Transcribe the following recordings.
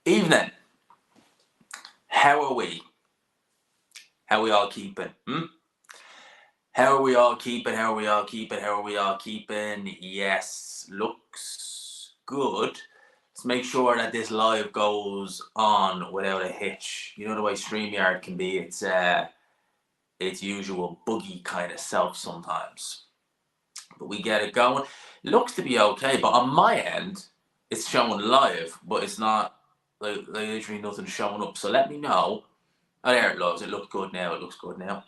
Evening. How are we? How are we all keeping? How are we all keeping? How are we all keeping? How are we all keeping? Yes, looks good. Let's make sure that this live goes on without a hitch. You know the way StreamYard can be. Its usual buggy kind of self sometimes. But we get it going. Looks to be okay, but on my end, it's showing live, but it's not like literally nothing showing up. So let me know. Oh, there it looks. It looks good now. It looks good now.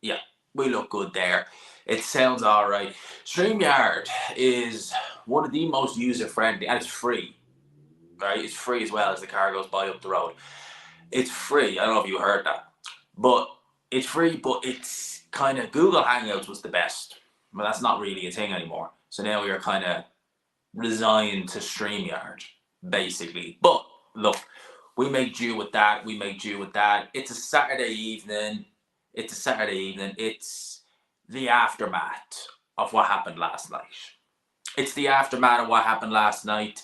Yeah, we look good there. It sounds all right. StreamYard is one of the most user friendly, and it's free, right? It's free as well as the car goes by up the road. It's free. I don't know if you heard that, but it's free. But it's kind of Google Hangouts was the best, but that's not really a thing anymore. So now we are kind of resigned to StreamYard, basically. But look, we make do with that. We make do with that. It's a Saturday evening. It's the aftermath of what happened last night. It's the aftermath of what happened last night.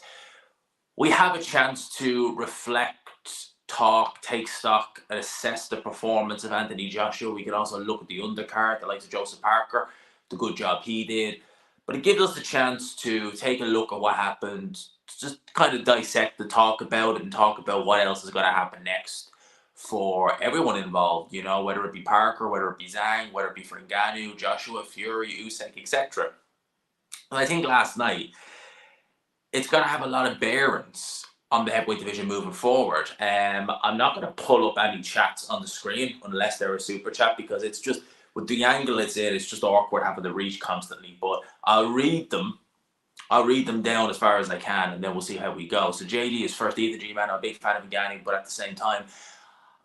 We have a chance to reflect, talk, take stock, and assess the performance of Anthony Joshua. We can also look at the undercard, the likes of Joseph Parker, the good job he did. But it gives us the chance to take a look at what happened, just kind of dissect and talk about it and talk about what else is going to happen next for everyone involved, you know, whether it be Parker, whether it be Zhang, whether it be for Ngannou, Joshua, Fury, Usyk, etc. And I think last night, it's going to have a lot of bearings on the heavyweight division moving forward. I'm not going to pull up any chats on the screen unless they're a super chat, because it's just, with the angle it's in, it's just awkward having to reach constantly. But I'll read them down as far as I can, and then we'll see how we go. So JD is first, Ethan G man. I'm a big fan of Ngannou, but at the same time,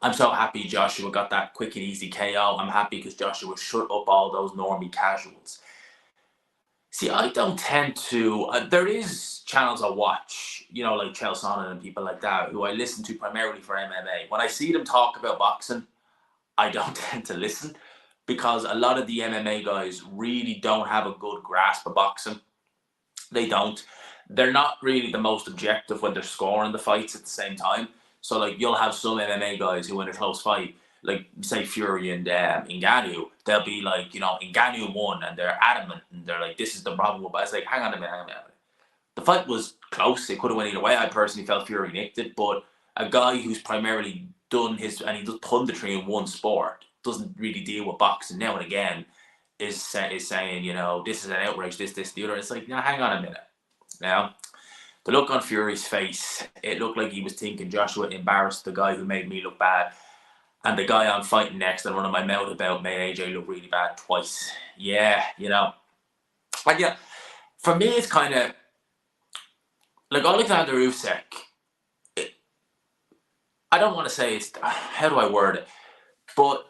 I'm so happy Joshua got that quick and easy KO. I'm happy because Joshua shut up all those normie casuals. See, I don't tend to. There is channels I watch, you know, like Chael Sonnen and people like that, who I listen to primarily for MMA. When I see them talk about boxing, I don't tend to listen, because a lot of the MMA guys really don't have a good grasp of boxing. They don't. They're not really the most objective when they're scoring the fights at the same time. So, like, you'll have some MMA guys who, in a close fight, like, say, Fury and Ngannou, they'll be like, you know, Ngannou won, and they're adamant, and they're like, this is the problem. But it's like, hang on a minute. The fight was close. It could have went either way. I personally felt Fury nicked it, but a guy who's primarily done his, and he does punditry in one sport, doesn't really deal with boxing now and again, is saying, you know, this is an outrage, this, the other. It's like, now, hang on a minute. Now, the look on Fury's face, it looked like he was thinking Joshua embarrassed the guy who made me look bad. And the guy I'm fighting next and running my mouth about made AJ look really bad twice. Yeah, you know. Like, yeah, for me, it's kind of like Alexander Usyk. I don't want to say it's, how do I word it? But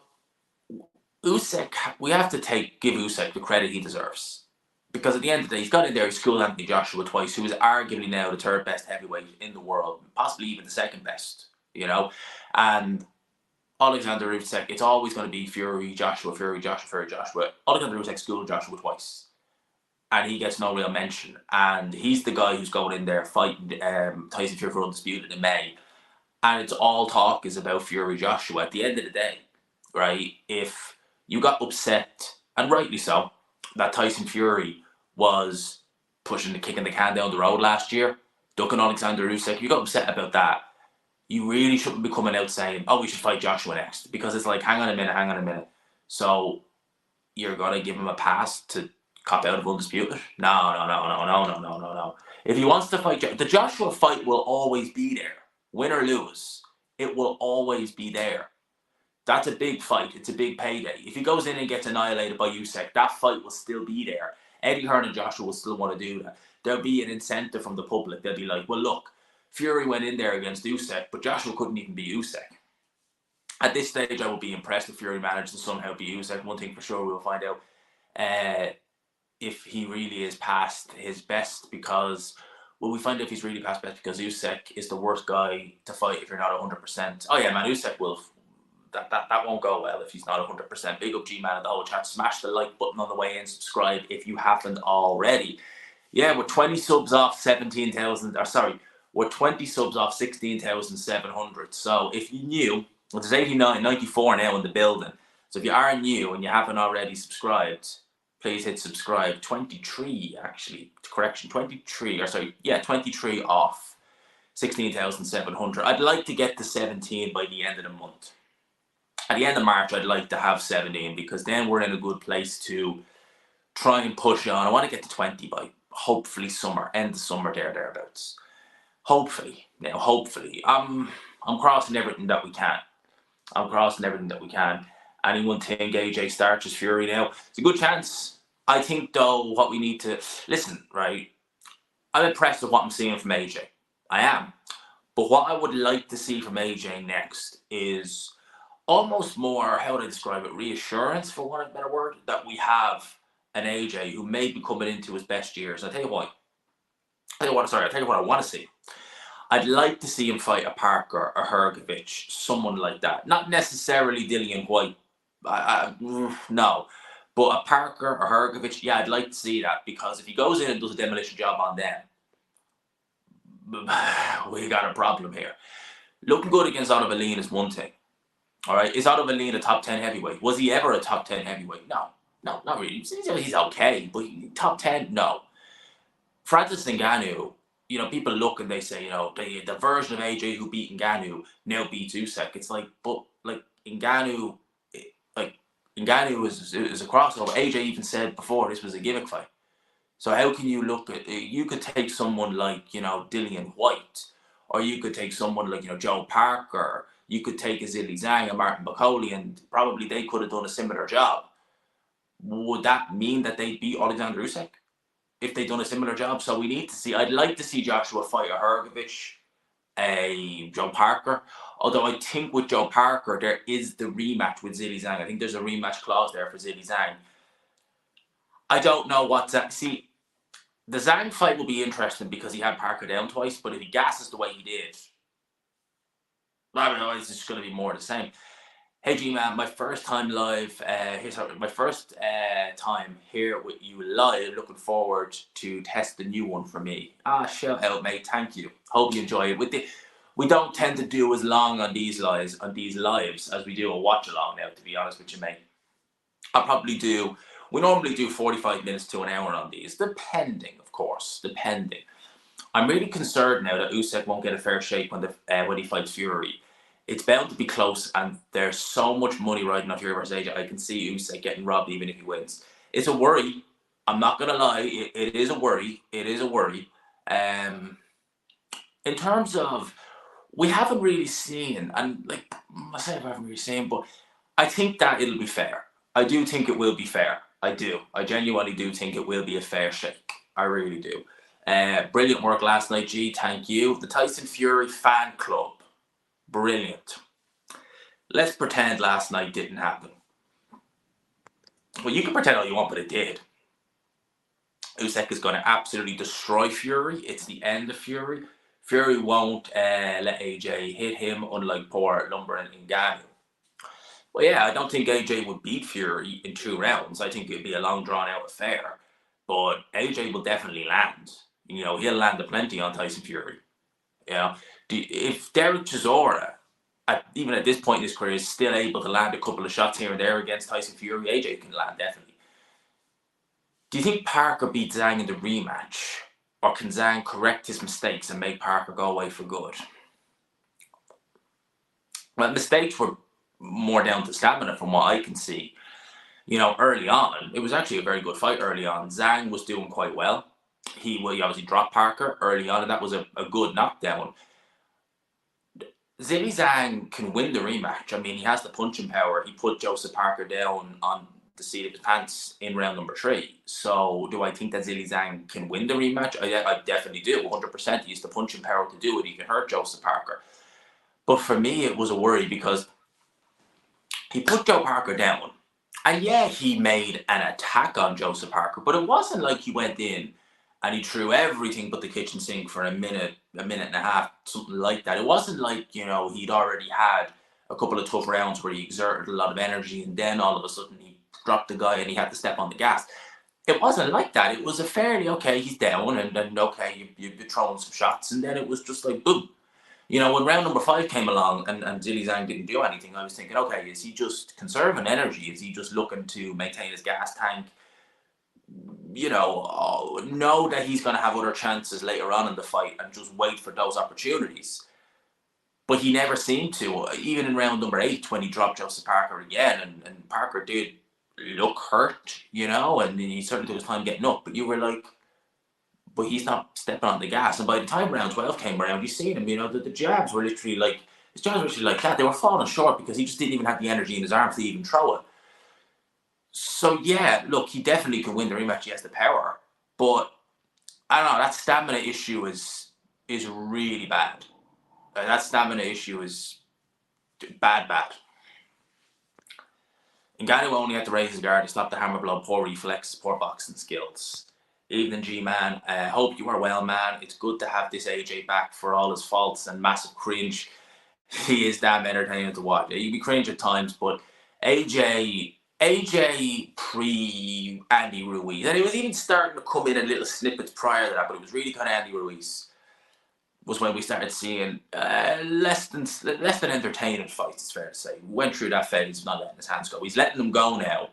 Usyk, we have to give Usyk the credit he deserves. Because at the end of the day, he's got in there, he schooled Anthony Joshua twice, who is arguably now the third best heavyweight in the world, possibly even the second best, you know? And Alexander Usyk, it's always going to be Fury, Joshua. Alexander Usyk schooled Joshua twice, and he gets no real mention. And he's the guy who's going in there fighting Tyson Fury for undisputed in May. And it's all talk is about Fury Joshua. At the end of the day, right, if you got upset, and rightly so, that Tyson Fury was kicking the can down the road last year, ducking Alexander Usyk, you got upset about that, you really shouldn't be coming out saying, oh, we should fight Joshua next. Because it's like, hang on a minute. So you're going to give him a pass to cop out of undisputed? No. If he wants to fight, the Joshua fight will always be there. Win or lose, it will always be there. That's a big fight. It's a big payday. If he goes in and gets annihilated by Usyk, that fight will still be there. Eddie Hearn and Joshua will still want to do that. There'll be an incentive from the public. They'll be like, well, look, Fury went in there against Usyk, but Joshua couldn't even beat Usyk. At this stage, I would be impressed if Fury managed to somehow beat Usyk. One thing for sure, we'll find out if he really is past his best, because, well, we find out if he's really past best because Usyk is the worst guy to fight if you're not 100%. Oh, yeah, man, Usyk will... That won't go well if he's not 100%. Big up G-Man and the whole chat. Smash the like button on the way in. Subscribe if you haven't already. Yeah, we're 20 subs off 17,000. Or sorry, We're 20 subs off 16,700. So if you knew, there's 89, 94 now in the building. So if you are new and you haven't already subscribed, please hit subscribe. 23 actually, correction, 23, or sorry, yeah, 23 off 16,700. I'd like to get to 17 by the end of the month. At the end of March, I'd like to have 17 because then we're in a good place to try and push on. I want to get to 20 by hopefully summer, end of summer, thereabouts. Hopefully. Now, hopefully. I'm crossing everything that we can. Anyone think AJ starts his Fury now? It's a good chance. I think, though, what we need to... Listen, right? I'm impressed with what I'm seeing from AJ. I am. But what I would like to see from AJ next is almost more, how would I describe it, reassurance, for want of a better word, that we have an AJ who may be coming into his best years. I'll tell you what I want to see. I'd like to see him fight a Parker, a Hrgovic, someone like that. Not necessarily Dillian White. No. But a Parker, a Hrgovic, yeah, I'd like to see that. Because if he goes in and does a demolition job on them, we got a problem here. Looking good against Otto Wallin is one thing. All right, is Otto Wallin a top 10 heavyweight? Was he ever a top 10 heavyweight? No, not really. He's okay, but top 10, no. Francis Ngannou, you know, people look and they say, you know, the version of AJ who beat Ngannou now beats Usyk. It's like, but like Ngannou is a crossover. AJ even said before this was a gimmick fight. So how can you look at, you could take someone like, you know, Dillian White, or you could take someone like, you know, Joe Parker, you could take a Zhilei Zhang and Martin Bakole, and probably they could have done a similar job. Would that mean that they'd beat Alexander Usyk if they'd done a similar job? So we need to see. I'd like to see Joshua fight a Hrgovic, a Joe Parker. Although I think with Joe Parker, there is the rematch with Zhilei Zhang. I think there's a rematch clause there for Zhilei Zhang. I don't know what's that. See, the Zhang fight will be interesting because he had Parker down twice, but if he gasses the way he did, I don't know, it's just going to be more of the same. Hey G-Man, my first time live, my first time here with you live. Looking forward to test the new one for me. Shout out, mate. Thank you. Hope you enjoy it. We don't tend to do as long on these lives as we do a watch along now, to be honest with you, mate. We normally do 45 minutes to an hour on these, depending, of course, depending. I'm really concerned now that Usyk won't get a fair shake when he fights Fury. It's bound to be close, and there's so much money riding on Fury versus AJ. I can see Usyk getting robbed even if he wins. It's a worry. I'm not going to lie. It is a worry. It is a worry. In terms of, we haven't really seen, and like, I say I haven't really seen, but I think that it'll be fair. I do think it will be fair. I do. I genuinely do think it will be a fair shake. I really do. Brilliant work last night, G. Thank you. The Tyson Fury fan club. Brilliant. Let's pretend last night didn't happen. Well, you can pretend all you want, but it did. Usyk is going to absolutely destroy Fury. It's the end of Fury. Fury won't let AJ hit him, unlike poor Lumber and Ngannou. Well, yeah, I don't think AJ would beat Fury in 2 rounds. I think it'd be a long, drawn-out affair. But AJ will definitely land. You know, he'll land a plenty on Tyson Fury. You know, if Derek Chisora, even at this point in his career, is still able to land a couple of shots here and there against Tyson Fury, AJ can land, definitely. Do you think Parker beats Zhang in the rematch? Or can Zhang correct his mistakes and make Parker go away for good? Well, mistakes were more down to stamina from what I can see. You know, early on, it was actually a very good fight early on. Zhang was doing quite well. He obviously dropped Parker early on, and that was a good knockdown. Zhilei Zhang can win the rematch. I mean, he has the punching power. He put Joseph Parker down on the seat of his pants in round number 3. So do I think that Zhilei Zhang can win the rematch? I definitely do, 100%. He has the punching power to do it. He can hurt Joseph Parker. But for me, it was a worry because he put Joe Parker down. And yeah, he made an attack on Joseph Parker, but it wasn't like he went in and he threw everything but the kitchen sink for a minute and a half, something like that. It wasn't like, you know, he'd already had a couple of tough rounds where he exerted a lot of energy and then all of a sudden he dropped the guy and he had to step on the gas. It wasn't like that. It was a fairly, okay, he's down, and then, okay, you're throwing some shots, and then it was just like, boom. You know, when round number 5 came along and Zhilei Zhang didn't do anything, I was thinking, okay, is he just conserving energy? Is he just looking to maintain his gas tank? You know that he's going to have other chances later on in the fight and just wait for those opportunities. But he never seemed to, even in round number 8 when he dropped Joseph Parker again, and Parker did look hurt, and he certainly took his time getting up. But you were like, but he's not stepping on the gas. And by the time round 12 came around, you seen him, the jabs were literally like, his jabs were literally like that. They were falling short because he just didn't even have the energy in his arms to even throw it. So, yeah, look, he definitely can win the rematch. He has the power. But, I don't know, that stamina issue is really bad. That stamina issue is bad. Ngannou only had to raise his guard to stop the hammer blow, poor reflexes, poor boxing skills. Evening, G-Man. Hope you are well, man. It's good to have this AJ back for all his faults and massive cringe. He is damn entertaining to watch. You can be cringe at times, but AJ pre Andy Ruiz, and he was even starting to come in little snippets prior to that, but it was really kind of Andy Ruiz was when we started seeing less than entertaining fights. It's fair to say. We went through that phase, not letting his hands go. He's letting them go now,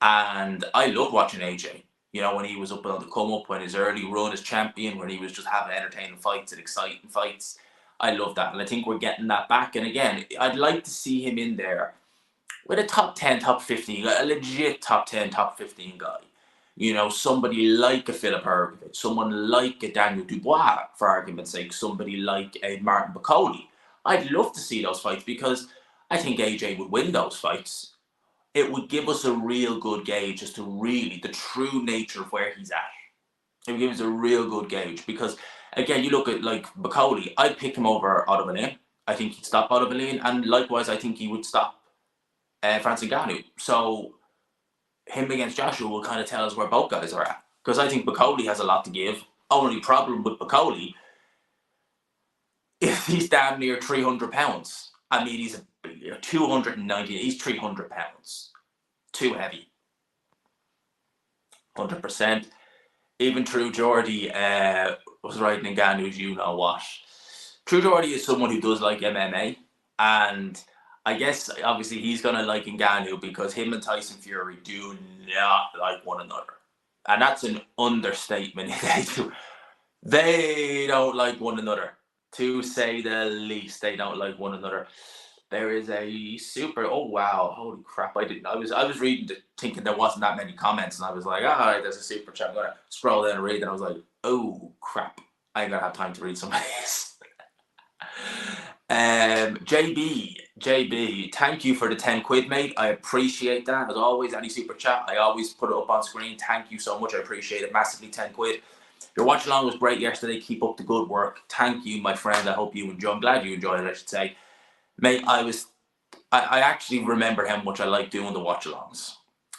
and I love watching AJ. When he was up on the come up, when his early run as champion, when he was just having entertaining fights and exciting fights. I love that, and I think we're getting that back. And again, I'd like to see him in there with a top 10, top 15, a legit top 10, top 15 guy. Somebody like a Filip Hrgovic, someone like a Daniel Dubois, for argument's sake, somebody like a Martin Bakole. I'd love to see those fights because I think AJ would win those fights. It would give us a real good gauge as to really the true nature of where he's at. It would give us a real good gauge because, again, you look at like Bakole, I'd pick him over Otto Wallin. I think he'd stop Otto Wallin, and likewise, I think he would stop Francis Ngannou. So him against Joshua will kind of tell us where both guys are at. Because I think Bakole has a lot to give. Only problem with Bakole is he's damn near 300 pounds. I mean, he's 290. He's 300 pounds. Too heavy. 100%. Even True Geordie was writing Ngannou's you know what. True Geordie is someone who does like MMA, and I guess obviously he's gonna like Ngannou because him and Tyson Fury do not like one another, and that's an understatement. They don't like one another, to say the least. They don't like one another. There is a super. Oh wow! Holy crap! I was reading thinking there wasn't that many comments, and I was like, all right, there's a super chat. I'm gonna scroll down and read, and I was like, oh crap! I ain't gonna have time to read some of these. JB, thank you for the 10 quid, mate. I appreciate that. As always, any super chat, I always put it up on screen. Thank you so much. I appreciate it massively. 10 quid. Your watch along was great yesterday. Keep up the good work. Thank you, my friend. I hope you enjoyed. I'm glad you enjoyed it, I should say. Mate, I actually remember how much I like doing the watch alongs.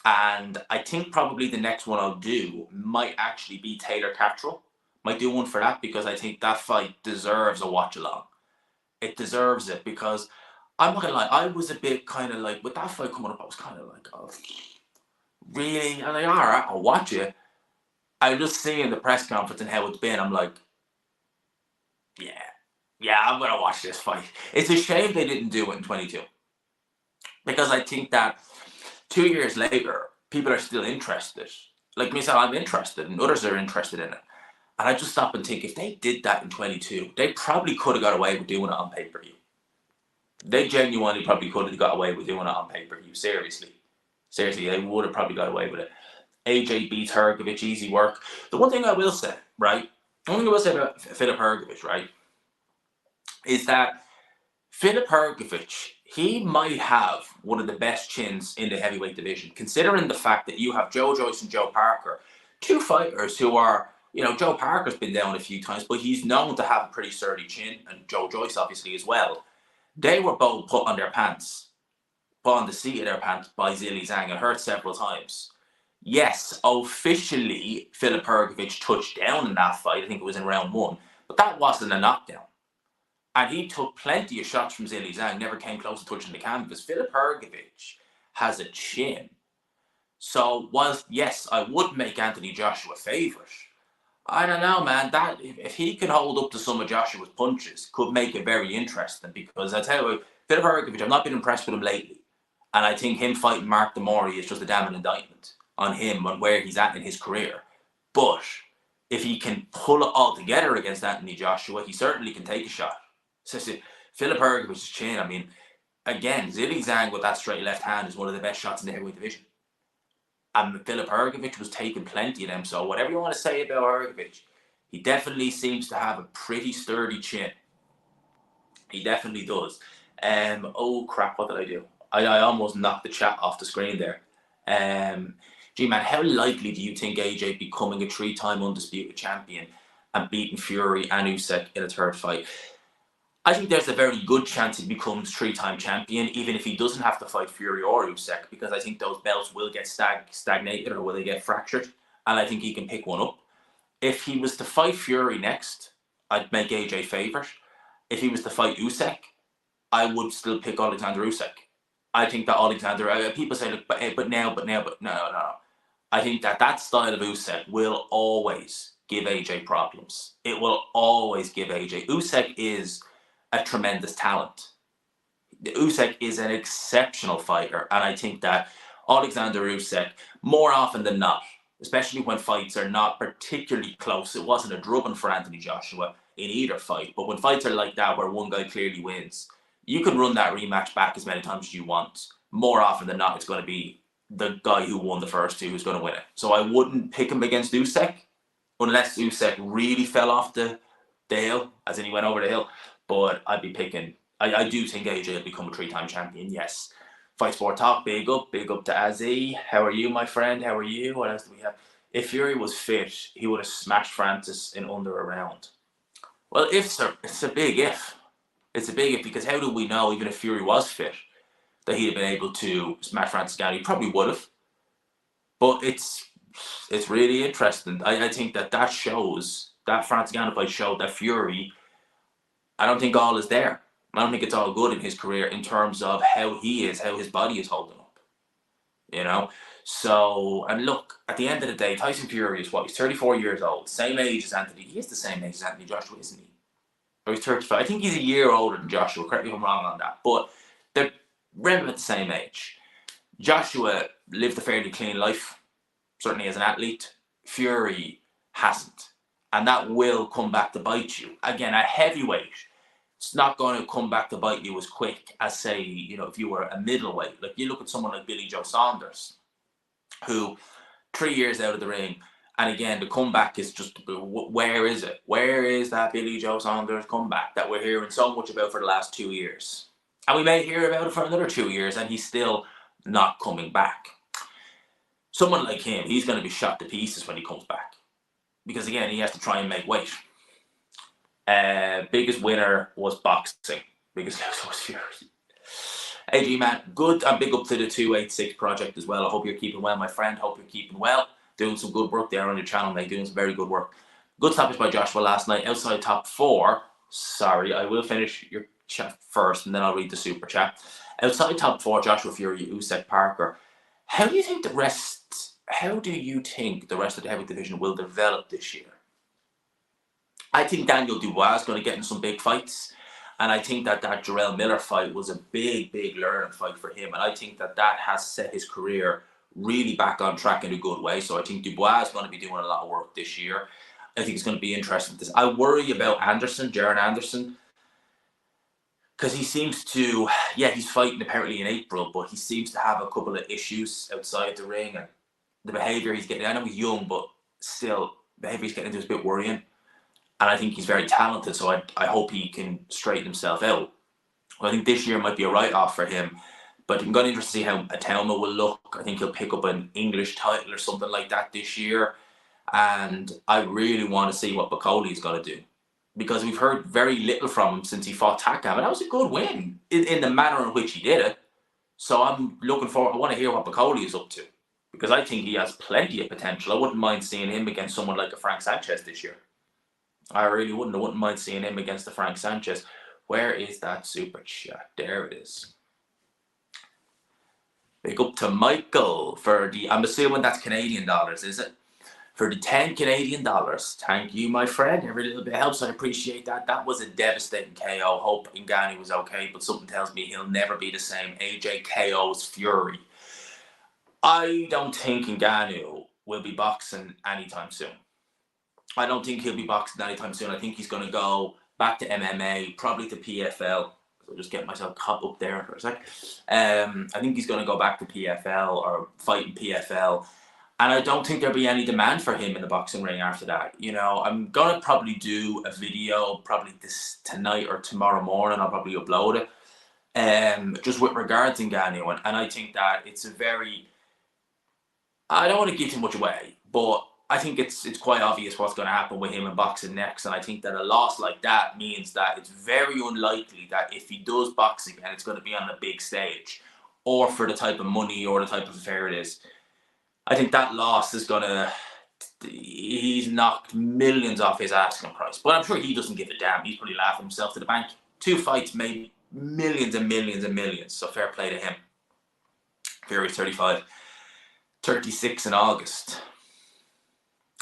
And I think probably the next one I'll do might actually be Taylor Cattrall. Might do one for that because I think that fight deserves a watch along. It deserves it because I'm not gonna lie, I was a bit kind of like, with that fight coming up, I was kind of like, oh, really? I'm like, all right, I'll watch it. I was just seeing the press conference and how it's been. I'm like, yeah, I'm gonna watch this fight. It's a shame they didn't do it in 22 because I think that 2 years later, people are still interested. Like myself, I'm interested, and others are interested in it. And I just stop and think, if they did that in 22, they probably could have got away with doing it on pay-per-view. They genuinely probably could have got away with doing it on pay-per-view. Seriously, they would have probably got away with it. AJ beats Hrgovic, easy work. The one thing I will say, right? The one thing I will say about Filip Hrgovic, right, is that Filip Hrgovic, he might have one of the best chins in the heavyweight division, considering the fact that you have Joe Joyce and Joe Parker, two fighters who are, Joe Parker's been down a few times, but he's known to have a pretty sturdy chin, and Joe Joyce obviously as well. They were both put on their pants, put on the seat of their pants by Zhilei Zhang and hurt several times. Yes, officially, Filip Hrgovic touched down in that fight. I think it was in round 1, but that wasn't a knockdown. And he took plenty of shots from Zhilei Zhang, never came close to touching the canvas. Filip Hrgovic has a chin So whilst, yes, I would make Anthony Joshua favourite, I don't know, man. That if he can hold up to some of Joshua's punches, could make it very interesting. Because I tell you what, Filip Hrgovic, I've not been impressed with him lately, and I think him fighting Mark Demori is just a damning indictment on him, on where he's at in his career. But if he can pull it all together against Anthony Joshua, he certainly can take a shot. So Filip Hrgovic's chin, I mean, again, Zhilei Zhang with that straight left hand is one of the best shots in the heavyweight division. And Filip Hrgovic was taking plenty of them. So whatever you want to say about Hrgovic, he definitely seems to have a pretty sturdy chin. He definitely does. Oh crap! What did I do? I almost knocked the chat off the screen there. Gee man, how likely do you think AJ becoming a 3-time undisputed champion and beating Fury and Usyk in a third fight? I think there's a very good chance he becomes 3-time champion, even if he doesn't have to fight Fury or Usyk, because I think those belts will get stagnated or will they get fractured, and I think he can pick one up. If he was to fight Fury next, I'd make AJ favourite. If he was to fight Usyk, I would still pick Alexander Usyk. I think that Alexander, people say, look, but now, no. I think that style of Usyk will always give AJ problems. It will always give AJ. Usyk is a tremendous talent. Usyk is an exceptional fighter, and I think that Alexander Usyk, more often than not, especially when fights are not particularly close, it wasn't a drubbing for Anthony Joshua in either fight, but when fights are like that where one guy clearly wins, you can run that rematch back as many times as you want. More often than not, it's going to be the guy who won the first two who's going to win it. So I wouldn't pick him against Usyk unless Usyk really fell off the hill, as in he went over the hill. But I'd be picking. I do think AJ will become a 3-time champion. Yes. Fight Sport Talk, big up to Azzy. How are you, my friend? How are you? What else do we have? If Fury was fit, he would have smashed Francis in under a round. Well, it's a big if. It's a big if, because how do we know, even if Fury was fit, that he'd have been able to smash Francis Ngannou? He probably would have. But it's really interesting. I think that shows, that Francis Ngannou fight showed that Fury, I don't think all is there. I don't think it's all good in his career in terms of how he is, how his body is holding up. You know? So, and look, at the end of the day, Tyson Fury is what? He's 34 years old. Same age as Anthony. He is the same age as Anthony Joshua, isn't he? Or he's 35. I think he's a year older than Joshua. Correct me if I'm wrong on that. But they're relatively the same age. Joshua lived a fairly clean life, certainly as an athlete. Fury hasn't. And that will come back to bite you. Again, a heavyweight, it's not going to come back to bite you as quick as, say, if you were a middleweight. Like, you look at someone like Billy Joe Saunders, who 3 years out of the ring, and again, the comeback is just, where is it? Where is that Billy Joe Saunders comeback that we're hearing so much about for the last 2 years? And we may hear about it for another 2 years, and he's still not coming back. Someone like him, he's going to be shot to pieces when he comes back. Because again, he has to try and make weight. Biggest winner was boxing. Biggest loser was Fury. AG man, good, and big up to the 286 project as well. I hope you're keeping well, my friend. Hope you're keeping well. Doing some good work there on your channel, mate. Doing some very good work. Good stoppage by Joshua last night. Outside top 4. Sorry, I will finish your chat first, and then I'll read the super chat. Outside top 4, Joshua Fury, Usyk, Parker. How do you think the rest of the heavyweight division will develop this year? I think Daniel Dubois is going to get in some big fights. And I think that Jarrell Miller fight was a big, big learning fight for him. And I think that has set his career really back on track in a good way. So I think Dubois is going to be doing a lot of work this year. I think it's going to be interesting. I worry about Jaron Anderson. Because he seems to, he's fighting apparently in April, but he seems to have a couple of issues outside the ring. And the behaviour he's getting, I know he's young, but still, the behaviour he's getting into is a bit worrying. And I think he's very talented, so I hope he can straighten himself out. Well, I think this year might be a write-off for him. But I'm going to interested to see how Atama will look. I think he'll pick up an English title or something like that this year. And I really want to see what Bakoli is going to do. Because we've heard very little from him since he fought Takam. And that was a good win in the manner in which he did it. So I'm looking forward. I want to hear what Bakoli is up to. Because I think he has plenty of potential. I wouldn't mind seeing him against someone like a Frank Sanchez this year. I really wouldn't. I wouldn't mind seeing him against the Frank Sanchez. Where is that super chat? There it is. Big up to Michael for the, I'm assuming that's Canadian dollars, is it? For the 10 Canadian dollars. Thank you, my friend. Every little bit helps. I appreciate that. That was a devastating KO. Hope Ngannou was okay, but something tells me he'll never be the same. AJ KO's fury. I don't think Ngannou will be boxing anytime soon. I don't think he'll be boxing anytime soon. I think he's going to go back to MMA, probably to PFL. So just get myself caught up there for a sec. I think he's going to go back to PFL or fight in PFL. And I don't think there'll be any demand for him in the boxing ring after that. You know, I'm going to probably do a video probably this tonight or tomorrow morning. I'll probably upload it. Just with regards to Ngannou. And I think that it's a very... I don't want to give too much away, but I think it's quite obvious what's going to happen with him in boxing next. And I think that a loss like that means that it's very unlikely that if he does box again, it's going to be on a big stage or for the type of money or the type of affair it is. I think that loss is going to... He's knocked millions off his asking price. But I'm sure he doesn't give a damn. He's probably laughing himself to the bank. 2 fights made millions and millions and millions. So fair play to him. Fury's 35. 36 in August.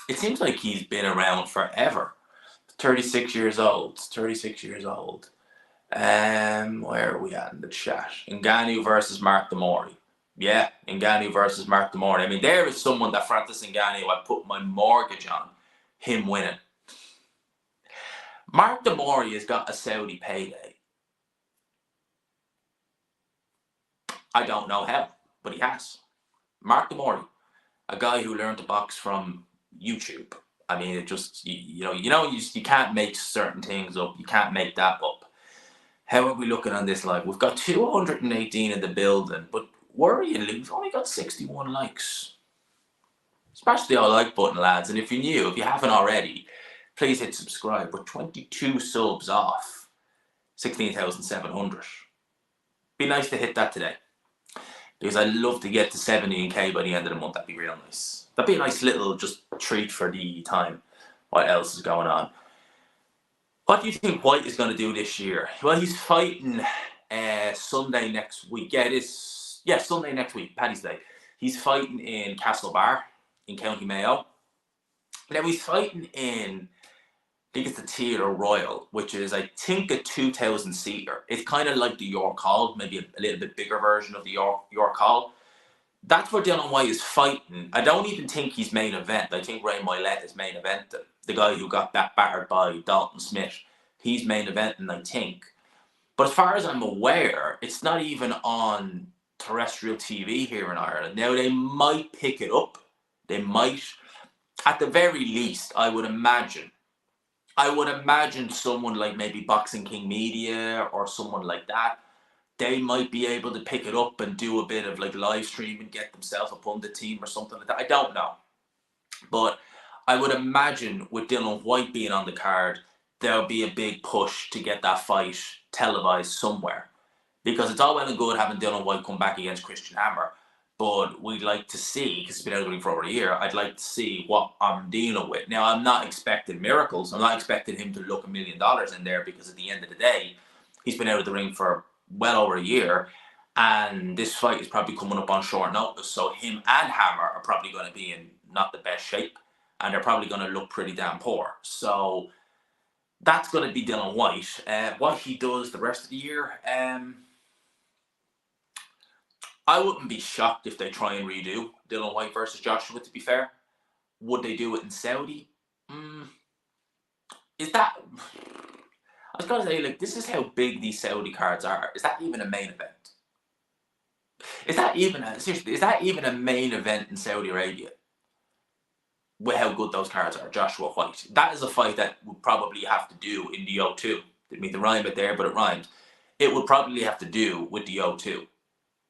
It seems like he's been around forever. 36 years old. 36 years old. Where are we at in the chat? Ngannou versus Mark Demori. Yeah, Ngannou versus Mark Demori. I mean, there is someone that Francis Ngannou I put my mortgage on him winning. Mark Demori has got a Saudi payday. I don't know how, but he has. Mark Demori, a guy who learned to box from YouTube. I mean, it just, you can't make certain things up. You can't make that up. How are we looking on this live? We've got 218 in the building, but worryingly, we've only got 61 likes. Smash the all like button, lads. And if you're new, if you haven't already, please hit subscribe. We're 22 subs off 16,700. Be nice to hit that today, because I'd love to get to 70k by the end of the month. That'd be real nice. That'd be a nice little just treat for the time. What else is going on? What do you think White is going to do this year? Well, he's fighting Sunday next week. Yeah, it is. Yeah, Sunday next week, Paddy's Day. He's fighting in Castlebar in County Mayo. Now he's fighting in, I think it's the Theatre Royal, which is, I think, a 2,000-seater. It's kind of like the York Hall, maybe a little bit bigger version of the York Hall. That's where Dillian Whyte is fighting. I don't even think he's main event. I think Ray Moylett is main event. The guy who got battered by Dalton Smith. He's main eventing, I think. But as far as I'm aware, it's not even on terrestrial TV here in Ireland. Now, they might pick it up. They might. At the very least, I would imagine someone like maybe Boxing King Media or someone like that, they might be able to pick it up and do a bit of like live stream and get themselves up on the team or something like that. I don't know. But I would imagine with Dillian Whyte being on the card, there'll be a big push to get that fight televised somewhere. Because it's all well and good having Dillian Whyte come back against Christian Hammer, but we'd like to see, because it's been out of the ring for over a year, I'd like to see what I'm dealing with. Now, I'm not expecting miracles. I'm not expecting him to look $1 million in there, because at the end of the day, he's been out of the ring for well over a year, and this fight is probably coming up on short notice, so him and Hammer are probably going to be in not the best shape, and they're probably going to look pretty damn poor. So that's going to be Dillian Whyte. What he does the rest of the year, I wouldn't be shocked if they try and redo Dillian Whyte versus Joshua, to be fair. Would they do it in Saudi? Is that... I was going to say, like, this is how big these Saudi cards are. Is that even a main event? Is that even a main event in Saudi Arabia? With how good those cards are, Joshua Whyte. That is a fight that would probably have to do in the O2. Didn't mean to rhyme it there, but it rhymed. It would probably have to do with the O2.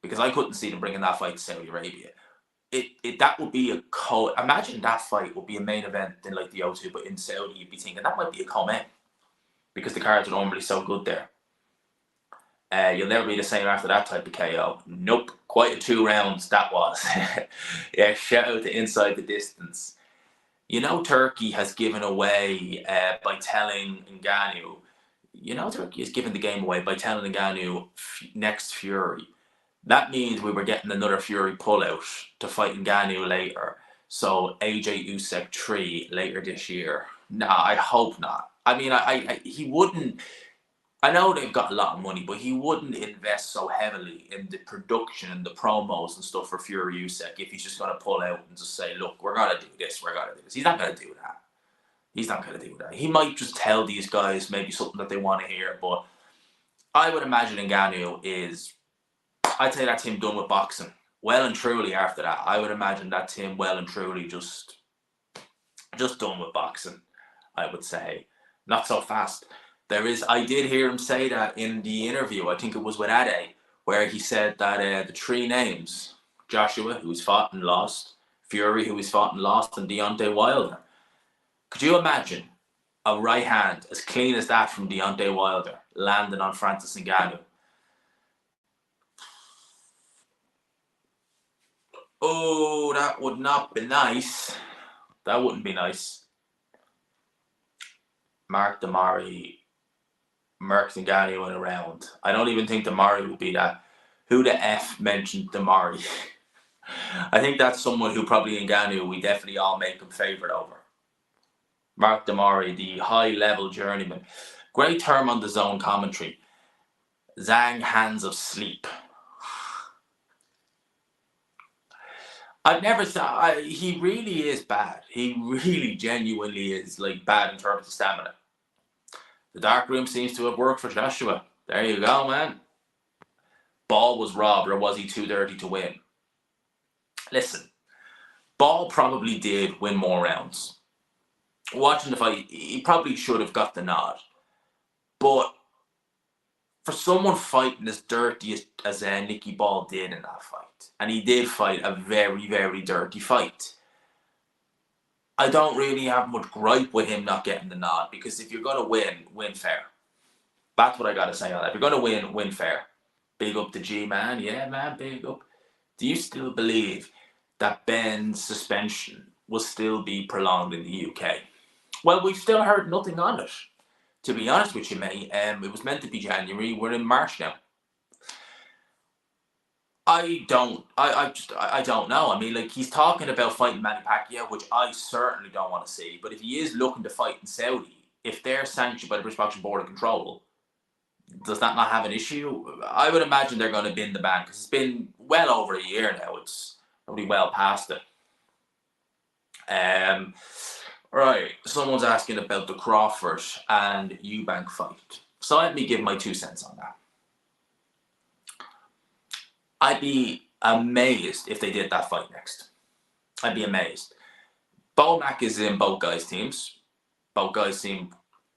Because I couldn't see them bringing that fight to Saudi Arabia. That would be a imagine that fight would be a main event in like the O2, but in Saudi you'd be thinking that might be a co-main. Because the cards are normally so good there. You'll never be the same after that type of KO. Nope. Quite a 2 rounds that was. Yeah, shout out to Inside the Distance. You know, Turkey has given away by telling Ngannou. You know, Turkey has given the game away by telling Ngannou next Fury. That means we were getting another Fury pullout to fight Ngannou later. So AJ Usyk 3 later this year. Nah, I hope not. I mean, he wouldn't. I know they've got a lot of money, but he wouldn't invest so heavily in the production and the promos and stuff for Fury Usyk if he's just going to pull out and just say, look, we're going to do this, we're going to do this. He's not going to do that. He's not going to do that. He might just tell these guys maybe something that they want to hear, but I would imagine Ngannou is, I'd say that's him done with boxing. Well and truly after that. I would imagine that's him well and truly just done with boxing, I would say. Not so fast. I did hear him say that in the interview, I think it was with Ade, where he said that the three names, Joshua, who's fought and lost, Fury, who he's fought and lost, and Deontay Wilder. Could you imagine a right hand as clean as that from Deontay Wilder landing on Francis Ngannou? Oh, that would not be nice. That wouldn't be nice. Mark Damari Merck Ngannou in a round. I don't even think Damari would be that. Who the F mentioned Damari? I think that's someone who probably Ngannou we definitely all make him favourite over. Mark Damari, the high-level journeyman. Great term on the zone commentary. Zhang Hands of Sleep. I've never saw. He really is bad. He really genuinely is like bad in terms of stamina. The dark room seems to have worked for Joshua. There you go, man. Ball was robbed, or was he too dirty to win? Listen, Ball probably did win more rounds. Watching the fight, he probably should have got the nod. But for someone fighting as dirty as Nicky Ball did in that fight, and he did fight a very, very dirty fight, I don't really have much gripe with him not getting the nod, because if you're going to win fair. That's what I got to say on that. If you're going to win fair. Big up to G-Man. Yeah, man, big up. Do you still believe that Ben's suspension will still be prolonged in the UK? Well, we've still heard nothing on it. To be honest with you, mate, it was meant to be January. We're in March now. I don't know. I mean, like, he's talking about fighting Manny Pacquiao, which I certainly don't want to see. But if he is looking to fight in Saudi, if they're sanctioned by the British Boxing Board of Control, does that not have an issue? I would imagine they're going to bin the ban, because it's been well over a year now. It's probably well past it. Right. Someone's asking about the Crawford and Eubank fight. So let me give my 2 cents on that. I'd be amazed if they did that fight next. I'd be amazed. Bomac is in both guys' teams. Both guys seem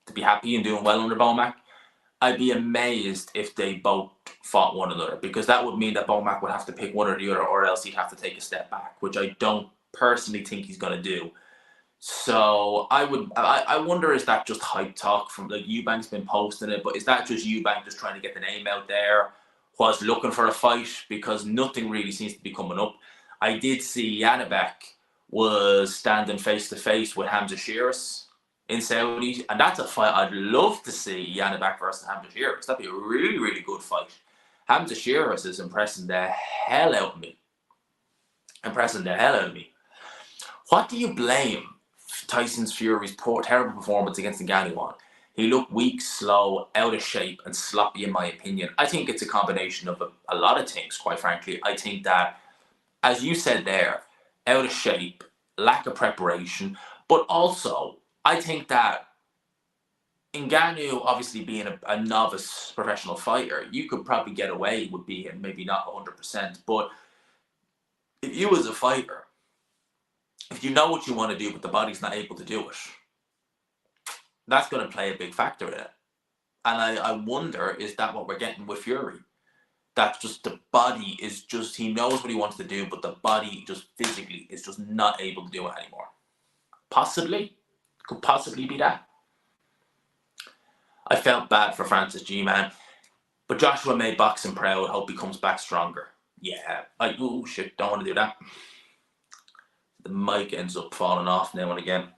to be happy and doing well under Bomac. I'd be amazed if they both fought one another, because that would mean that Bomac would have to pick one or the other, or else he'd have to take a step back, which I don't personally think he's going to do. So I wonder, is that just hype talk from, like, Eubank's been posting it, but is that just Eubank just trying to get the name out there? Was looking for a fight, because nothing really seems to be coming up. I did see Janibek was standing face to face with Hamza Shiras in Saudi, and that's a fight I'd love to see, Janibek versus Hamza Shiras. That'd be a really, really good fight. Hamza Shiras is impressing the hell out of me. What do you blame Tyson Fury's terrible performance against Ngannou on? He looked weak, slow, out of shape, and sloppy, in my opinion. I think it's a combination of a lot of things, quite frankly. I think that, as you said there, out of shape, lack of preparation, but also, I think that Ngannou, obviously being a novice professional fighter, you could probably get away with being maybe not 100%, but if you as a fighter, if you know what you want to do, but the body's not able to do it, that's going to play a big factor in it. And I wonder, is that what we're getting with Fury? That's just the body is just, he knows what he wants to do, but the body just physically is just not able to do it anymore. Possibly. Could possibly be that. I felt bad for Francis G-Man, but Joshua made boxing proud. Hope he comes back stronger. Yeah. Oh, shit. Don't want to do that. The mic ends up falling off now and again.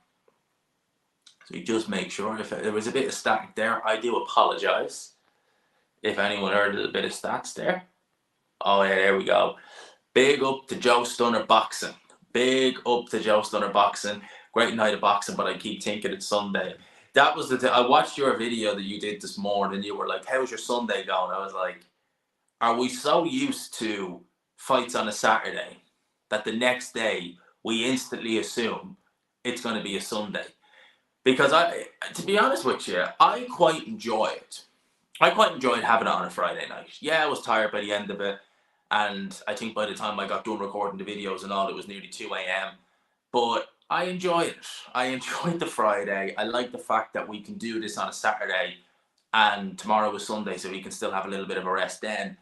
So you just make sure, if there was a bit of static there, I do apologise if anyone heard a little bit of stats there. Oh yeah, there we go. Big up to Joe Stunner Boxing. Big up to Joe Stunner Boxing. Great night of boxing, but I keep thinking it's Sunday. That was I watched your video that you did this morning. You were like, "How's your Sunday going?" I was like, "Are we so used to fights on a Saturday that the next day we instantly assume it's going to be a Sunday?" Because to be honest with you, I quite enjoy it. I quite enjoyed having it on a Friday night. Yeah, I was tired by the end of it. And I think by the time I got done recording the videos and all, it was nearly 2 a.m. But I enjoyed it. I enjoyed the Friday. I like the fact that we can do this on a Saturday and tomorrow is Sunday, so we can still have a little bit of a rest then.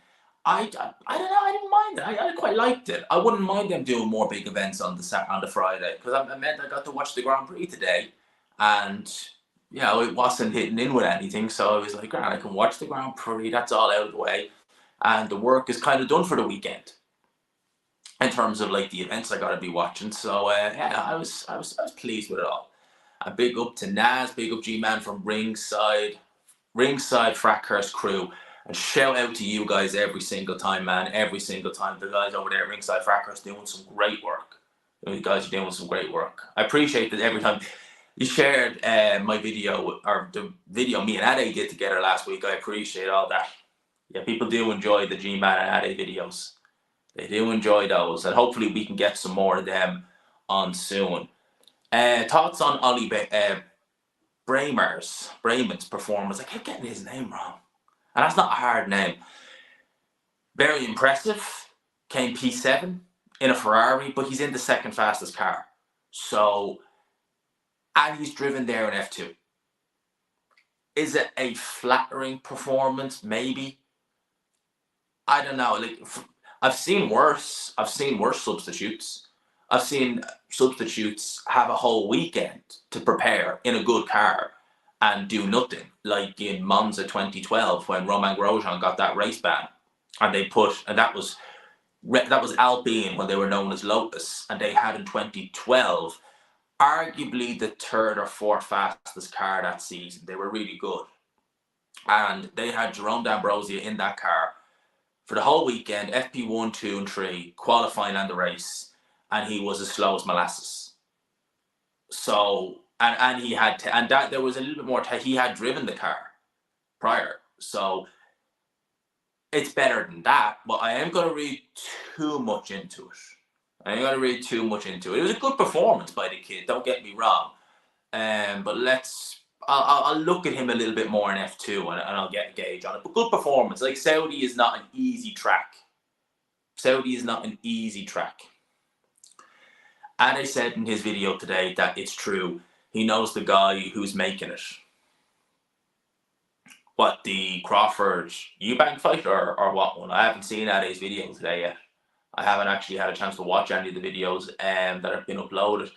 I don't know. I didn't mind it. I quite liked it. I wouldn't mind them doing more big events on the Friday because I meant I got to watch the Grand Prix today, and it wasn't hitting in with anything. So I was like, "Grand, I can watch the Grand Prix. That's all out of the way, and the work is kind of done for the weekend in terms of like the events I got to be watching." So I was pleased with it all. A big up to Naz, big up G-Man from Ringside Frackhurst crew. And shout out to you guys every single time, man. Every single time. The guys over there at Ringside Frackhurst doing some great work. You guys are doing some great work. I appreciate that every time you shared my video, or the video me and Ade did together last week. I appreciate all that. Yeah, people do enjoy the G-Man and Ade videos. They do enjoy those. And hopefully we can get some more of them on soon. Thoughts on Ollie Brayman's performance? I kept getting his name wrong. And that's not a hard name. Very impressive. Came P7 in a Ferrari, but he's in the second fastest car. So, and he's driven there in F2. Is it a flattering performance? Maybe. I don't know. Like, I've seen worse. I've seen worse substitutes. I've seen substitutes have a whole weekend to prepare in a good car and do nothing, like in Monza 2012 when Romain Grosjean got that race ban, and that was Alpine when they were known as Lotus, and they had in 2012 arguably the third or fourth fastest car that season. They were really good, and they had Jerome D'Ambrosia in that car for the whole weekend, FP1, 2, and 3, qualifying and the race, and he was as slow as molasses. So, and he had, and that there was a little bit more, he had driven the car prior. So, it's better than that, but I am going to read too much into it. It was a good performance by the kid, don't get me wrong. But I'll look at him a little bit more in F2 and I'll get a gauge on it. But good performance. Like, Saudi is not an easy track. And I said in his video today that it's true. He knows the guy who's making it. What, the Crawford Eubank fight or what one? I haven't seen Ade's video today yet. I haven't actually had a chance to watch any of the videos that have been uploaded.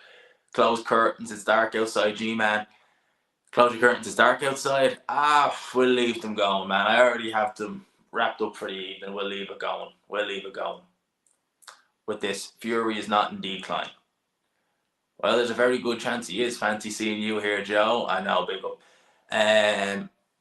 Close curtains, it's dark outside, G-Man. Close your curtains, it's dark outside. We'll leave them going, man. I already have them wrapped up for the evening. We'll leave it going. With this, Fury is not in decline. Well, there's a very good chance he is. Fancy seeing you here, Joe. I know, big up.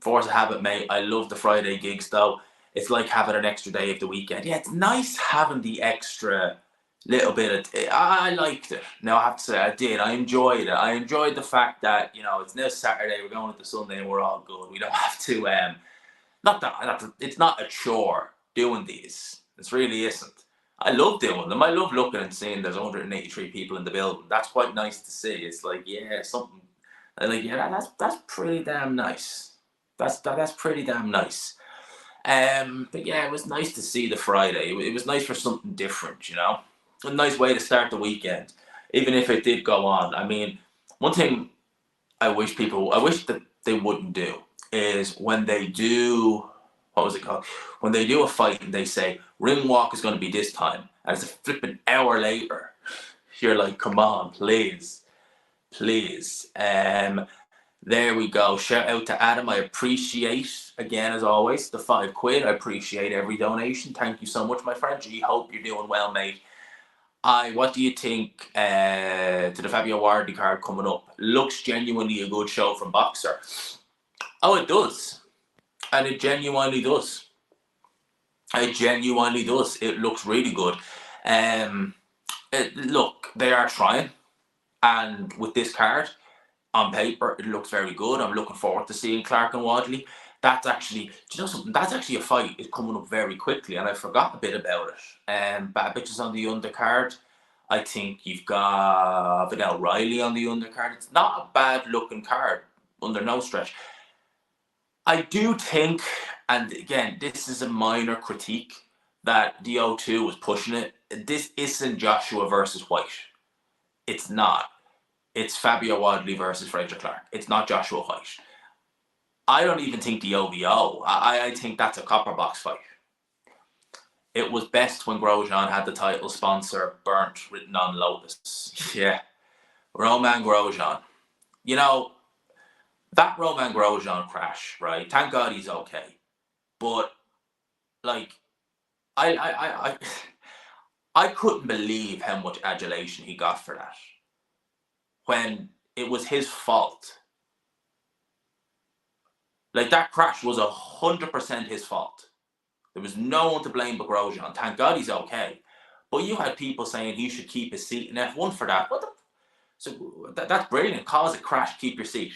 Force of habit, mate. I love the Friday gigs, though. It's like having an extra day of the weekend. Yeah, it's nice having the extra little bit of. I liked it. No, I have to say I did. I enjoyed it. I enjoyed the fact that it's now Saturday. We're going into Sunday, and we're all good. We don't have to. It's not a chore doing these. It really isn't. I love doing them. I love looking and seeing there's 183 people in the building. That's quite nice to see. It's like, something. Like, that's pretty damn nice. That's pretty damn nice. But yeah, it was nice to see the Friday. It was nice for something different, a nice way to start the weekend, even if it did go on. I mean, one thing I wish that they wouldn't do is when they do, what was it called? When they do a fight and they say ring walk is going to be this time, and it's a flipping hour later, you're like, come on, please. There we go. Shout out to Adam. I appreciate, again, as always, the £5. I appreciate every donation. Thank you so much, my friend. Gee, hope you're doing well, mate. What do you think to the Fabio Wardy card coming up? Looks genuinely a good show from Boxer. Oh, it does. And it genuinely does. It genuinely does. It looks really good. Look, they are trying, and with this card on paper, it looks very good. I'm looking forward to seeing Clark and Wadley. That's actually, do you know something? That's actually a fight is coming up very quickly, and I forgot a bit about it. Bad bitches on the undercard. I think you've got Vidal Riley on the undercard. It's not a bad looking card under no stretch. I do think, and again, this is a minor critique, that the O2 was pushing it. This isn't Joshua versus White. It's not. It's Fabio Wadley versus Fraser Clark. It's not Joshua White. I don't even think the OVO. I think that's a copper box fight. It was best when Grosjean had the title sponsor burnt written on Lotus. Yeah. Roman Grosjean. You know, that Roman Grosjean crash, right? Thank God he's okay. But like I I couldn't believe how much adulation he got for that. When it was his fault. Like that crash was 100% his fault. There was no one to blame but Grosjean. Thank God he's okay. But you had people saying he should keep his seat in F1 for that. What the? So that's brilliant. Cause a crash, keep your seat.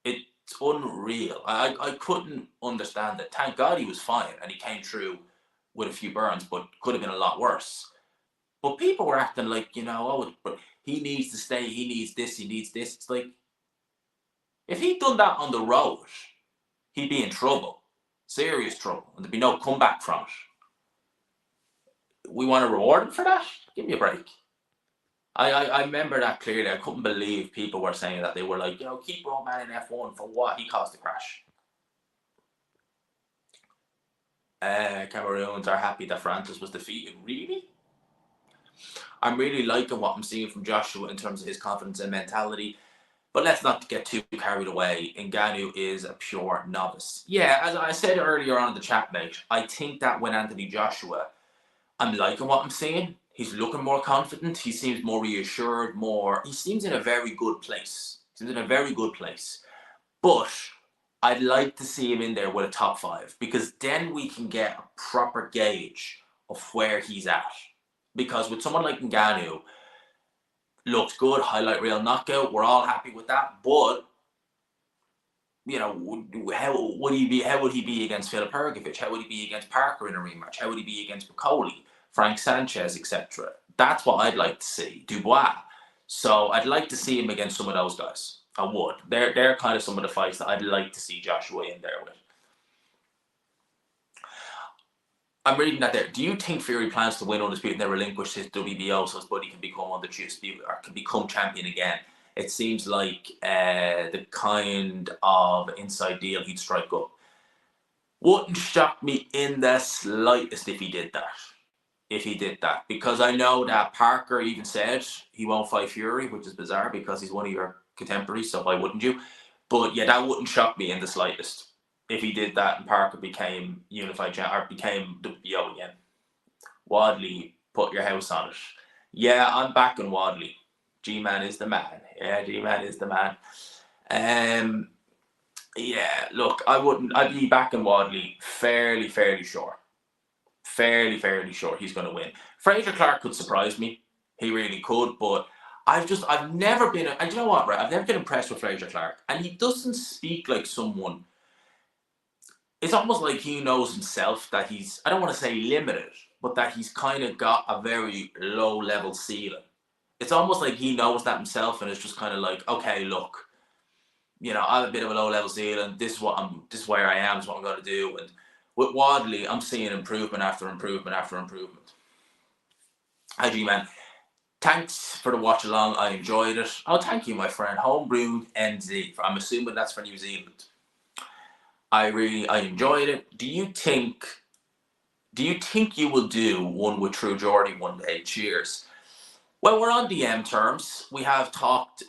It's unreal. I couldn't understand it. Thank God he was fine and he came through with a few burns, but could have been a lot worse. But people were acting like, you know, oh, but he needs to stay, he needs this, he needs this. It's like, if he'd done that on the road, he'd be in trouble, serious trouble, and there'd be no comeback from it. We want to reward him for that? Give me a break. I remember that clearly. I couldn't believe people were saying that. They were like, you know, keep Roman in F1 for what? He caused the crash. Cameroons are happy that Francis was defeated. Really? I'm really liking what I'm seeing from Joshua in terms of his confidence and mentality. But let's not get too carried away. Ngannou is a pure novice. Yeah, as I said earlier on in the chat, mate, I think that when Anthony Joshua, I'm liking what I'm seeing. He's looking more confident. He seems more reassured, he seems in a very good place. He's in a very good place. But I'd like to see him in there with a top 5 because then we can get a proper gauge of where he's at. Because with someone like Ngannou, looks good, highlight reel knockout, we're all happy with that. But you know, how would he be against Filip Hrgovic? How would he be against Parker in a rematch? How would he be against Piccoli, Frank Sanchez, etc.? That's what I'd like to see. Dubois. So I'd like to see him against some of those guys. I would. They're kind of some of the fights that I'd like to see Joshua in there with. I'm reading that there. Do you think Fury plans to win undisputed and then relinquish his WBO so his buddy can become undisputed or can become champion again? It seems like the kind of inside deal he'd strike up. Wouldn't shock me in the slightest if he did that. Because I know that Parker even said he won't fight Fury, which is bizarre because he's one of your contemporaries, so why wouldn't you? But yeah, that wouldn't shock me in the slightest if he did that and Parker became unified or became WBO again. Wadley, put your house on it. Yeah, I'm backing Wadley. G-Man is the man. Yeah, G-Man is the man. Yeah, look, I'd be backing Wadley fairly sure. Fairly sure he's going to win. Fraser Clark could surprise me. He really could, but I've never been, and you know what, right? I've never been impressed with Fraser Clark. And he doesn't speak like someone, it's almost like he knows himself that he's, I don't want to say limited, but that he's kind of got a very low level ceiling. It's almost like he knows that himself and it's just kind of like, okay, look, you know, I have a bit of a low level ceiling. This is where I am, this is what I'm going to do. And with Wadley, I'm seeing improvement after improvement after improvement. Hi, G-Man. Thanks for the watch along. I enjoyed it. Oh, thank you, my friend. Homebrewed NZ. I'm assuming that's for New Zealand. I enjoyed it. Do you think you will do one with True Geordie one day? Cheers. Well, we're on DM terms. We have talked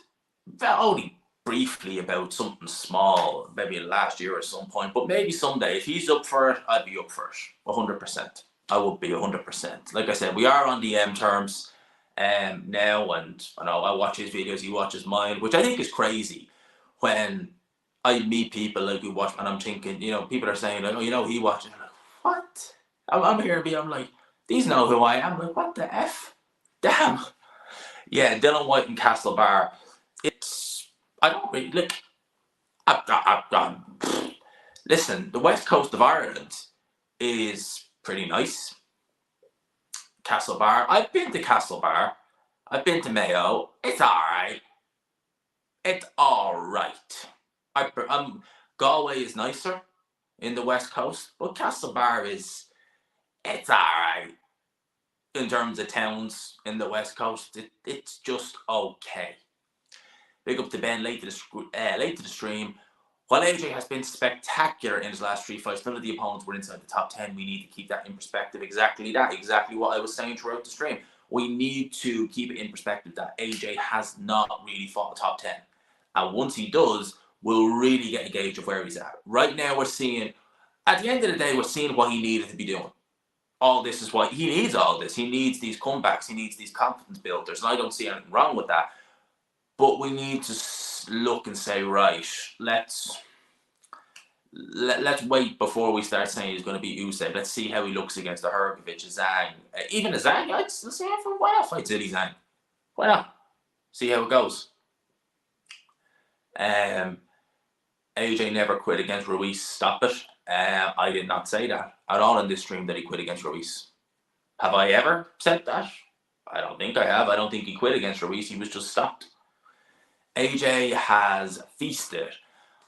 only briefly about something small, maybe last year at some point, but maybe someday. If he's up for it, I'd be up for it. 100%. I would be 100%. Like I said, we are on DM terms now, and I know I watch his videos, he watches mine, which I think is crazy when I meet people like we watch, and I'm thinking, you know, people are saying, like, oh, you know, he watches. I'm hearing me. I'm like, these know who I am. I'm like, what the f? Damn. Yeah, Dylan White and Castlebar. It's I don't really look. Listen, the west coast of Ireland is pretty nice. Castlebar. I've been to Castlebar. I've been to Mayo. It's alright. It's alright. Galway is nicer in the west coast, but Castlebar it's alright in terms of towns in the west coast. It's just okay. Big up to Ben, late to the stream. While AJ has been spectacular in his last 3 fights, none of the opponents were inside the top 10. We need to keep that in perspective. Exactly that. Exactly what I was saying throughout the stream. We need to keep it in perspective that AJ has not really fought a top 10. And once he does, we'll really get a gauge of where he's at. Right now, we're seeing, at the end of the day, we're seeing what he needed to be doing. All this is what he needs. All this. He needs these comebacks. He needs these confidence builders. And I don't see anything wrong with that. But we need to look and say, right, let's wait before we start saying he's going to be Usyk. Let's see how he looks against the Hrgovic, Zhang. Even a Zhang, let's see how for why not fight Zilly Zhang. Why not? See how it goes. AJ never quit against Ruiz. Stop it. I did not say that at all in this stream that he quit against Ruiz. Have I ever said that? I don't think I have. I don't think he quit against Ruiz. He was just stopped. AJ has feasted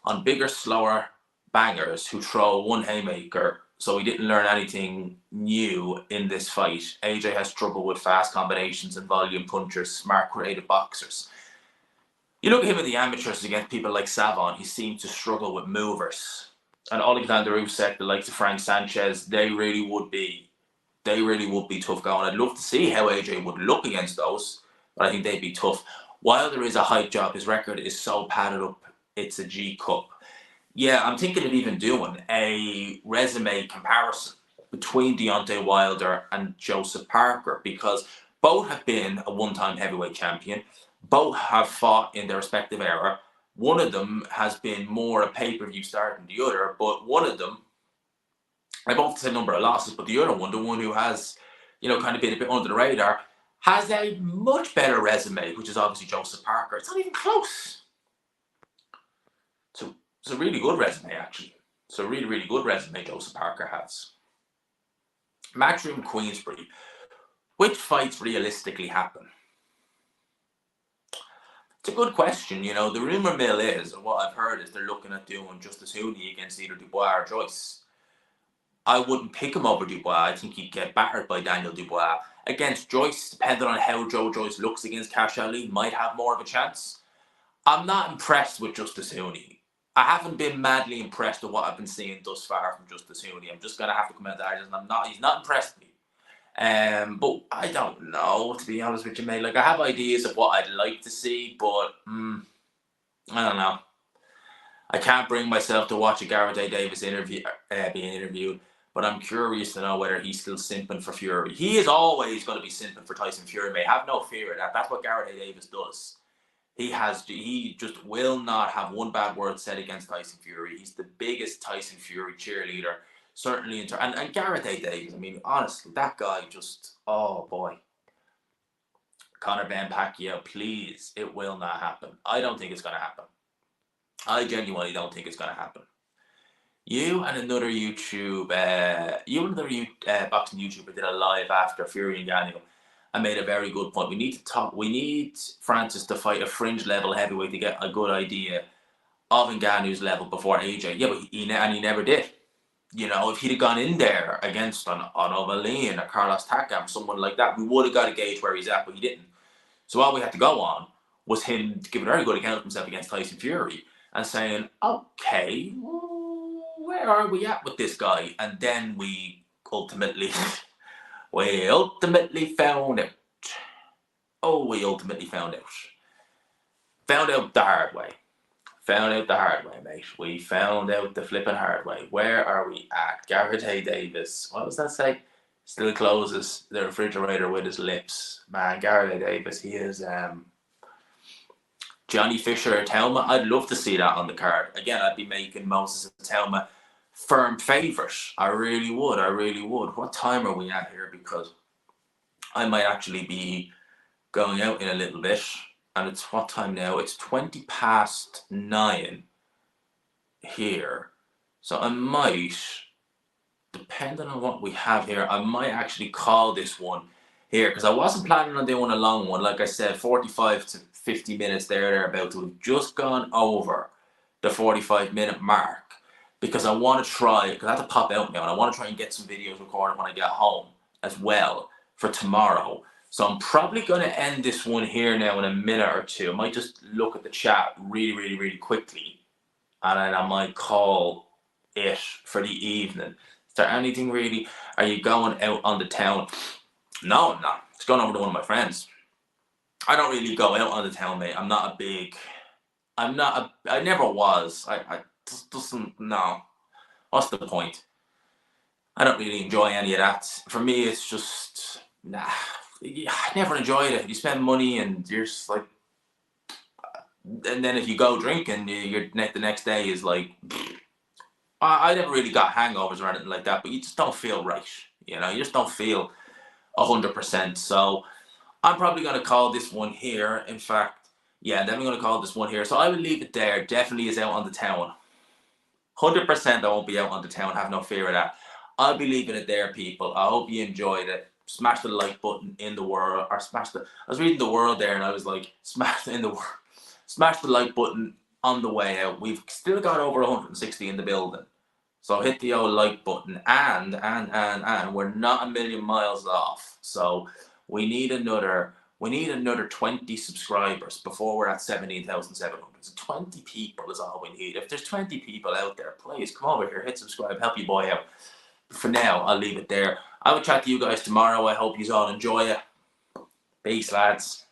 on bigger, slower bangers who throw one haymaker, so he didn't learn anything new in this fight. AJ has trouble with fast combinations and volume punchers, smart, creative boxers. You look at him in the amateurs against people like Savon, he seemed to struggle with movers. And Alexander Usyk, the likes of Frank Sanchez, they really would be tough going. I'd love to see how AJ would look against those, but I think they'd be tough. While there is a hype job, his record is so padded up, it's a G Cup. Yeah, I'm thinking of even doing a resume comparison between Deontay Wilder and Joseph Parker, because both have been a one-time heavyweight champion. Both have fought in their respective era. One of them has been more a pay-per-view star than the other, but one of them, I both say number of losses, but the other one, the one who has, kind of been a bit under the radar, has a much better resume, which is obviously Joseph Parker. It's not even close. So it's a really good resume, actually. It's a really, really good resume Joseph Parker has. Matchroom Queensbury. Which fights realistically happen? It's a good question. The rumour mill is, or what I've heard is, they're looking at doing Justice Hooley against either Dubois or Joyce. I wouldn't pick him over Dubois. I think he'd get battered by Daniel Dubois. Against Joyce, depending on how Joe Joyce looks against Cash Ali, might have more of a chance. I'm not impressed with Justice Hooney. I haven't been madly impressed with what I've been seeing thus far from Justice Hooney. I'm just going to have to come out there and he's not impressed me. But I don't know, to be honest with you, mate. Like, I have ideas of what I'd like to see, but I don't know. I can't bring myself to watch a Gareth A. Davis being interviewed, but I'm curious to know whether he's still simping for Fury. He is always going to be simping for Tyson Fury, mate. Have no fear of that. That's what Gareth A. Davis does. He just will not have one bad word said against Tyson Fury. He's the biggest Tyson Fury cheerleader, certainly. And Gareth A. Davis, I mean, honestly, that guy just, oh boy. Conor Ben Pacquiao, please, it will not happen. I don't think it's going to happen. I genuinely don't think it's going to happen. You and another boxing YouTuber did a live after Fury and Ngannou and made a very good point. We need Francis to fight a fringe level heavyweight to get a good idea of Ngannou's level before AJ. Yeah, but he never did. If he'd have gone in there against an O'Malley or Carlos Takam, someone like that, we would have got a gauge where he's at, but he didn't. So all we had to go on was him to give a very good account of himself against Tyson Fury and saying, okay, where are we at with this guy? And then we ultimately found out. Oh, we ultimately found out. Found out the hard way. Found out the hard way, mate. We found out the flipping hard way. Where are we at? Gareth A. Davis. What does that say? Still closes the refrigerator with his lips. Man, Gareth A. Davis, he is Johnny Fisher or Telma. I'd love to see that on the card. Again, I'd be making Moses and Telma firm favourite. I really would. I really would. What time are we at here? Because I might actually be going out in a little bit. And it's what time now? It's 9:20 here. So I might, depending on what we have here, I might actually call this one here, because I wasn't planning on doing a long one. Like I said, 45 to 50 minutes thereabouts. We've just gone over the 45-minute mark, because I want to try, because I have to pop out now, and I want to try and get some videos recorded when I get home as well for tomorrow. So I'm probably going to end this one here now in a minute or two. I might just look at the chat really, really, really quickly, and then I might call it for the evening. Is there anything really? Are you going out on the town? No, I'm not. It's going over to one of my friends. I don't really go out on the town, mate. I'm not a big. I never was. I just doesn't. No. What's the point? I don't really enjoy any of that. For me, it's just nah. I never enjoyed it. You spend money and you're just like, and then if you go drinking, the next day is like. I never really got hangovers or anything like that, but you just don't feel right. You know, you just don't feel 100%. So I'm probably going to call this one here. In fact, yeah, then I'm going to call this one here. So I will leave it there. Definitely is out on the town. 100% I won't be out on the town. Have no fear of that. I'll be leaving it there, people. I hope you enjoyed it. Smash the like button in the world, or smash the. I was reading the world there, and I was like, smash in the world. Smash the like button on the way out. We've still got over 160 in the building. So hit the old like button, and we're not a million miles off. So we need another 20 subscribers before we're at 17,700. So 20 people is all we need. If there's 20 people out there, please come over here, hit subscribe, help your boy out. For now, I'll leave it there. I will chat to you guys tomorrow. I hope you all enjoy it. Peace, lads.